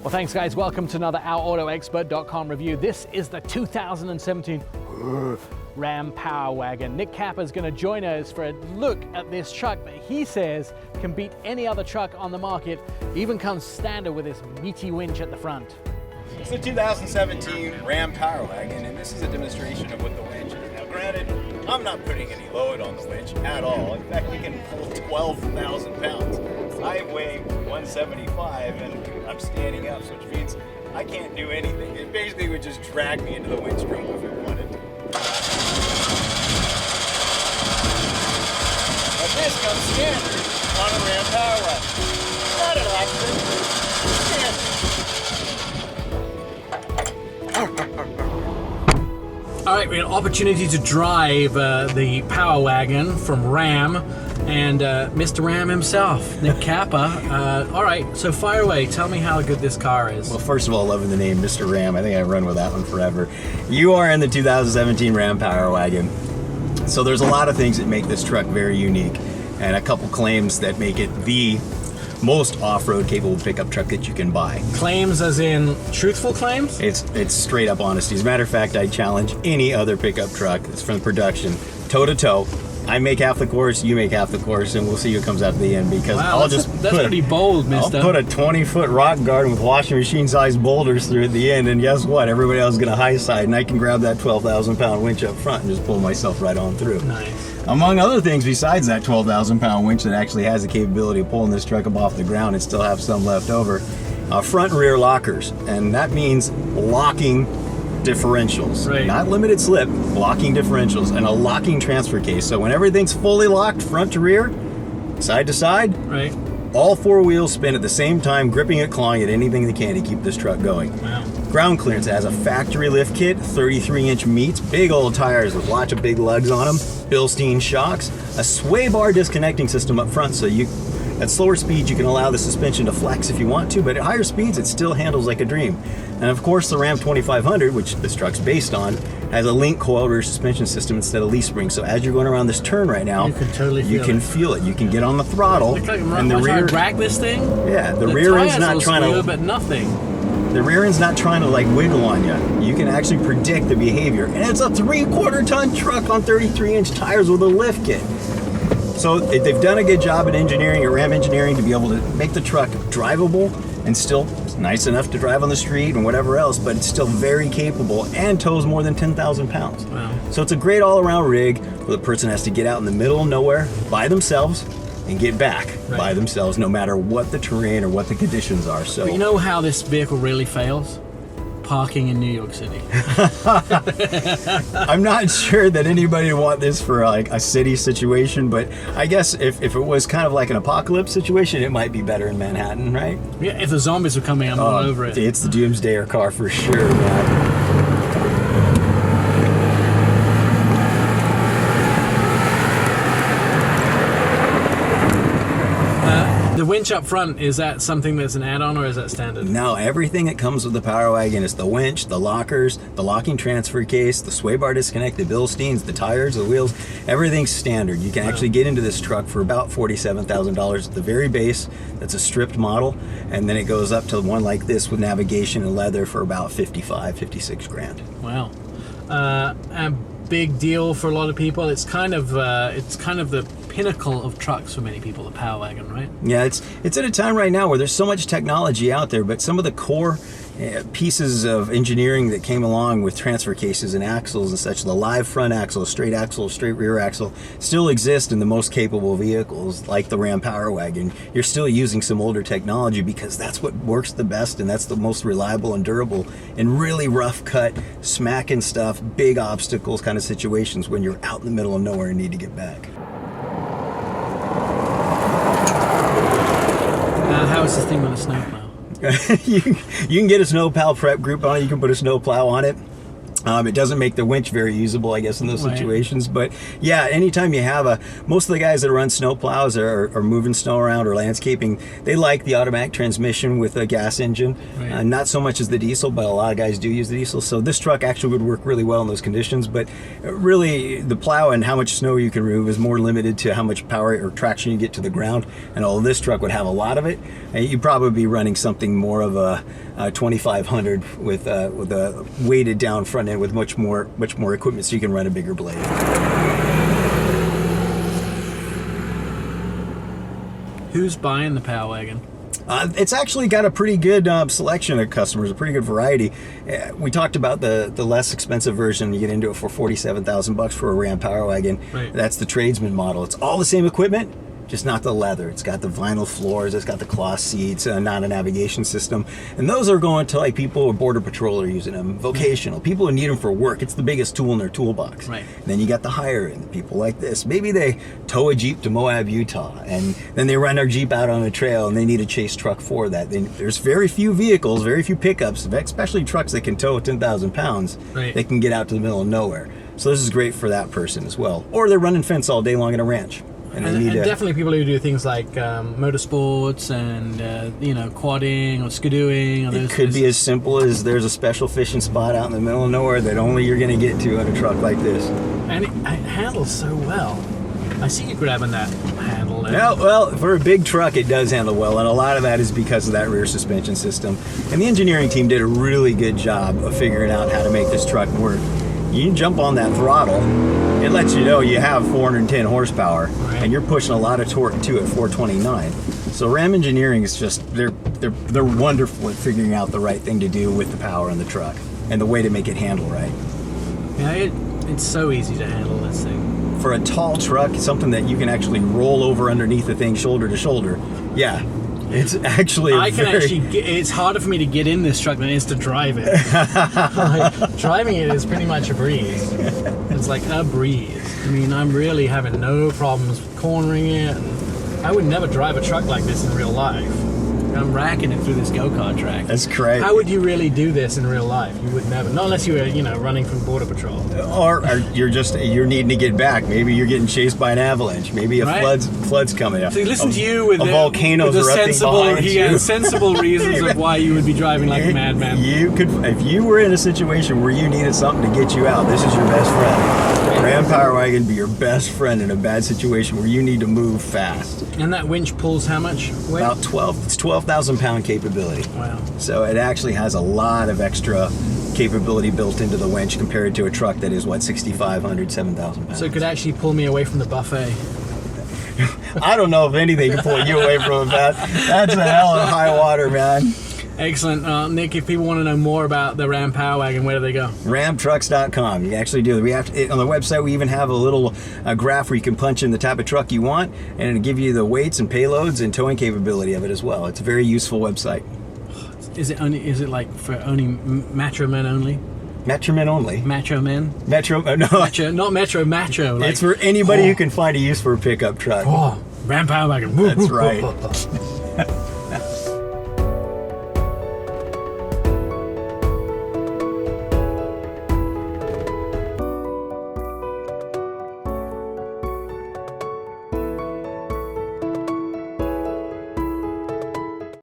Well, thanks guys. Welcome to another OurAutoExpert.com review. This is the 2017 Ram Powerwagon. Nick Capper is going to join us for a look at this truck that he says can beat any other truck on the market, even comes standard with this meaty winch at the front. It's the 2017 Ram Powerwagon, and this is a demonstration of what the winch is. Now granted, I'm not putting any load on the winch at all. In fact, we can pull 12,000 pounds. I weigh 175 and I'm standing up, so which means I can't do anything. It basically would just drag me into the winch drum if it wanted. But this comes standard on a Ram Powerwagon. Not an accident. All right, we had an opportunity to drive the Powerwagon from Ram and Mr. Ram himself, Nick Capper. All right, so fire away. Tell me how good this car is. Well, first of all, loving the name Mr. Ram. I think I run with that one forever. You are in the 2017 Ram Powerwagon. So there's a lot of things that make this truck very unique, and a couple claims that make it the most off-road capable pickup truck that you can buy. Claims as in truthful claims? It's straight up honesty. As a matter of fact, I challenge any other pickup truck that's from production, toe to toe. I make half the course, you make half the course, and we'll see who comes out at the end, because wow, that's pretty bold, mister. I'll put a 20-foot rock garden with washing machine-sized boulders through at the end, and guess what? Everybody else is going to high side, and I can grab that 12,000-pound winch up front and just pull myself right on through. Nice. Among other things, besides that 12,000-pound winch that actually has the capability of pulling this truck up off the ground and still have some left over, front and rear lockers, and that means locking differentials, right. Not limited slip, locking differentials, and a locking transfer case. So when everything's fully locked, front to rear, side to side, right, all four wheels spin at the same time, gripping and clawing at anything they can to keep this truck going. Wow. Ground clearance. It has a factory lift kit, 33-inch meats, big old tires with lots of big lugs on them, Bilstein shocks, a sway bar disconnecting system up front, so at slower speeds you can allow the suspension to flex if you want to, but at higher speeds it still handles like a dream. And of course the Ram 2500, which this truck's based on, has a link coil rear suspension system instead of leaf springs. So as you're going around this turn right now, you can totally feel it. You can get on the throttle, and the rear drag this thing. Yeah, the rear end's not trying to. But nothing. The rear end's not trying to like wiggle on you. You can actually predict the behavior, and it's a 3/4 ton truck on 33-inch tires with a lift kit. So they've done a good job at engineering, at Ram Engineering, to be able to make the truck drivable and still nice enough to drive on the street and whatever else, but it's still very capable and tows more than 10,000 pounds. Wow. So it's a great all-around rig where the person has to get out in the middle of nowhere by themselves and get back by themselves, no matter what the terrain or what the conditions are. So but you know how this vehicle really fails? Parking in New York City. I'm not sure that anybody would want this for like a city situation, but I guess if it was kind of like an apocalypse situation, it might be better in Manhattan, right? Yeah, if the zombies were coming, I'm all over it. It's the doomsdayer car for sure, man. The winch up front, is that something that's an add-on or is that standard? No, everything that comes with the Powerwagon is the winch, the lockers, the locking transfer case, the sway bar disconnect, the Bilsteins, the tires, the wheels, everything's standard. You can actually get into this truck for about $47,000 at the very base. That's a stripped model, and then it goes up to one like this with navigation and leather for about 55, 56 grand. Wow. A big deal for a lot of people. It's kind of the pinnacle of trucks for many people, the Powerwagon, right? Yeah, it's at a time right now where there's so much technology out there, but some of the core pieces of engineering that came along with transfer cases and axles and such, the live front axle, straight rear axle, still exist in the most capable vehicles like the Ram Powerwagon. You're still using some older technology because that's what works the best, and that's the most reliable and durable in really rough cut, smacking stuff, big obstacles kind of situations when you're out in the middle of nowhere and need to get back. How is this thing on a snowplow? You can get a snowplow prep group on it. You can put a snowplow on it. It doesn't make the winch very usable, I guess, in those situations. But yeah, anytime you have most of the guys that run snow plows or moving snow around or landscaping, they like the automatic transmission with a gas engine. Right. Not so much as the diesel, but a lot of guys do use the diesel. So this truck actually would work really well in those conditions. But really, the plow and how much snow you can remove is more limited to how much power or traction you get to the ground. And although this truck would have a lot of it, you'd probably be running something more of a 2500 with a weighted down front end with much more equipment, so you can run a bigger blade. Who's buying the Powerwagon? It's actually got a pretty good selection of customers, a pretty good variety. We talked about the less expensive version. You get into it for $47,000 for a Ram Powerwagon. Right. That's the tradesman model. It's all the same equipment, just not the leather. It's got the vinyl floors, it's got the cloth seats, not a navigation system. And those are going to like people who Border Patrol are using them, vocational, people who need them for work. It's the biggest tool in their toolbox. Right. And then you got the higher end, people like this. Maybe they tow a Jeep to Moab, Utah, and then they run their Jeep out on a trail and they need a chase truck for that. There's very few vehicles, very few pickups, especially trucks that can tow 10,000 pounds. Right. They can get out to the middle of nowhere. So this is great for that person as well. Or they're running fence all day long in a ranch. And definitely people who do things like motorsports and quadding or skidooing. Or it could be as simple as there's a special fishing spot out in the middle of nowhere that only you're going to get to on a truck like this. And it handles so well. I see you grabbing that handle. Yeah, well, for a big truck, it does handle well, and a lot of that is because of that rear suspension system. And the engineering team did a really good job of figuring out how to make this truck work. You can jump on that throttle, it lets you know you have 410 horsepower, right, and you're pushing a lot of torque too at 429. So Ram Engineering is just, they're wonderful at figuring out the right thing to do with the power in the truck and the way to make it handle right. Yeah, it's so easy to handle, this thing. For a tall truck, something that you can actually roll over underneath the thing shoulder to shoulder, yeah. It's actually it's harder for me to get in this truck than it is to drive it. Like, driving it is pretty much a breeze. It's like a breeze. I mean, I'm really having no problems cornering it. I would never drive a truck like this in real life. I'm racking it through this go-kart track. That's great. How would you really do this in real life? You would never. Not unless you were, running from Border Patrol. Or you're needing to get back. Maybe you're getting chased by an avalanche. Maybe a flood's coming up. So listen to you with a volcano's with erupting behind you. sensible reasons of why you would be driving like a madman. You could, if you were in a situation where you needed something to get you out, this is your best friend. Ram Powerwagon be your best friend in a bad situation where you need to move fast. And that winch pulls how much weight? About 12,000 pound capability. Wow. So it actually has a lot of extra capability built into the winch compared to a truck that is, 6,500, 7,000 pounds. So it could actually pull me away from the buffet. I don't know if anything can pull you away from that. That's a hell of high water, man. Excellent. Nick, if people want to know more about the Ram Powerwagon, where do they go? Ramtrucks.com. You actually do. On the website, we even have a little graph where you can punch in the type of truck you want, and it'll give you the weights and payloads and towing capability of it as well. It's a very useful website. Is it like for only macho men only? Metro men only. Macho men? Metro, no. Macho, not metro, macho. It's for anybody who can find a use for a pickup truck. Oh, Ram Powerwagon. That's right.